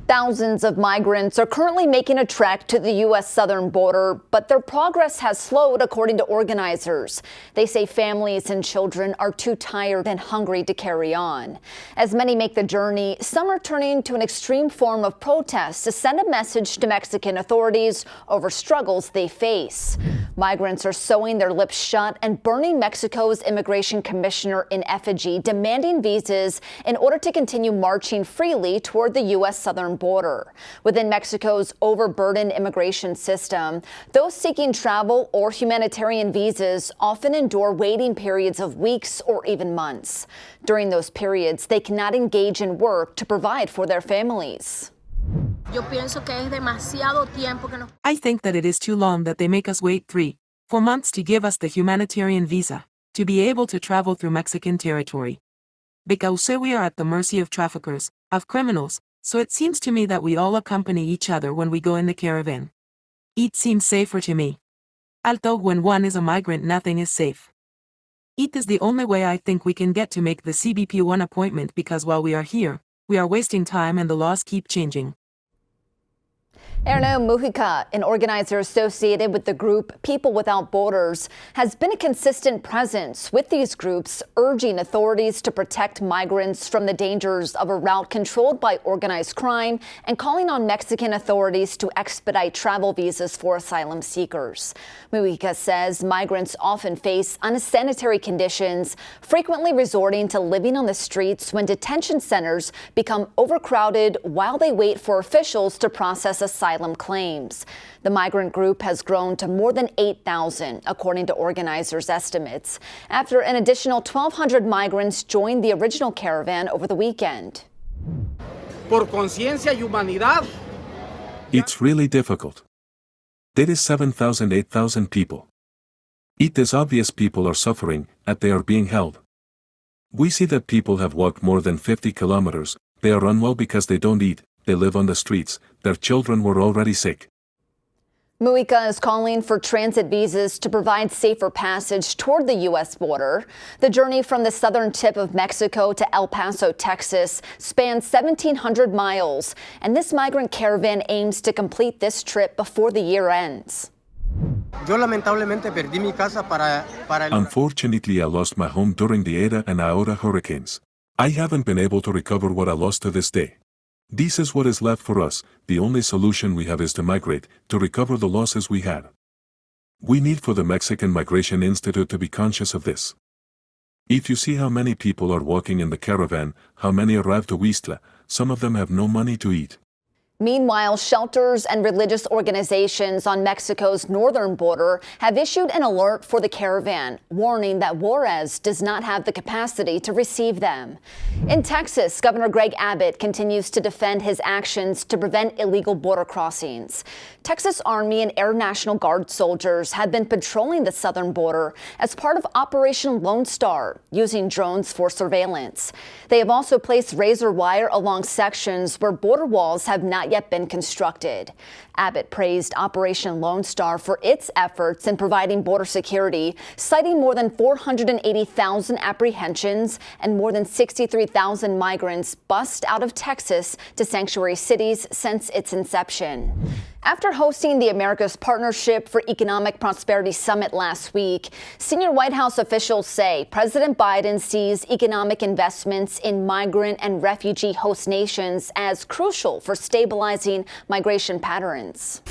Thousands of migrants are currently making a trek to the U.S. southern border, but their progress has slowed, according to organizers. They say families and children are too tired and hungry to carry on. As many make the journey, some are turning to an extreme form of protest to send a message to Mexican authorities over struggles they face. Migrants are sewing their lips shut and burning Mexico's immigration commissioner in effigy, demanding visas in order to continue marching freely toward the U.S. southern border. Within Mexico's overburdened immigration system, those seeking travel or humanitarian visas often endure waiting periods of weeks or even months. During those periods, they cannot engage in work to provide for their families. I think that it is too long that they make us wait 3-4 months to give us the humanitarian visa, to be able to travel through Mexican territory. Because we are at the mercy of traffickers, of criminals, so it seems to me that we all accompany each other when we go in the caravan. It seems safer to me. Although when one is a migrant, nothing is safe. It is the only way I think we can get to make the CBP1 appointment, because while we are here, we are wasting time and the laws keep changing. Erno Mujica, an organizer associated with the group People Without Borders, has been a consistent presence with these groups, urging authorities to protect migrants from the dangers of a route controlled by organized crime and calling on Mexican authorities to expedite travel visas for asylum seekers. Mujica says migrants often face unsanitary conditions, frequently resorting to living on the streets when detention centers become overcrowded while they wait for officials to process asylum claims. The migrant group has grown to more than 8,000, according to organizers' estimates, after an additional 1,200 migrants joined the original caravan over the weekend. Por conciencia y humanidad. It's really difficult. There is 7,000, 8,000 people. It is obvious people are suffering, and they are being held. We see that people have walked more than 50 kilometers, they are unwell because they don't eat, they live on the streets, their children were already sick. Mujica is calling for transit visas to provide safer passage toward the U.S. border. The journey from the southern tip of Mexico to El Paso, Texas, spans 1,700 miles, and this migrant caravan aims to complete this trip before the year ends. Unfortunately, I lost my home during the Eta and Iota hurricanes. I haven't been able to recover what I lost to this day. This is what is left for us. The only solution we have is to migrate, to recover the losses we had. We need for the Mexican Migration Institute to be conscious of this. If you see how many people are walking in the caravan, how many arrive to Huistla, some of them have no money to eat. Meanwhile, shelters and religious organizations on Mexico's northern border have issued an alert for the caravan, warning that Juarez does not have the capacity to receive them. In Texas, Governor Greg Abbott continues to defend his actions to prevent illegal border crossings. Texas Army and Air National Guard soldiers have been patrolling the southern border as part of Operation Lone Star, using drones for surveillance. They have also placed razor wire along sections where border walls have not yet been constructed. Abbott praised Operation Lone Star for its efforts in providing border security, citing more than 480,000 apprehensions and more than 63,000 migrants bussed out of Texas to sanctuary cities since its inception. After hosting the America's Partnership for Economic Prosperity Summit last week, senior White House officials say President Biden sees economic investments in migrant and refugee host nations as crucial for stabilizing migration patterns.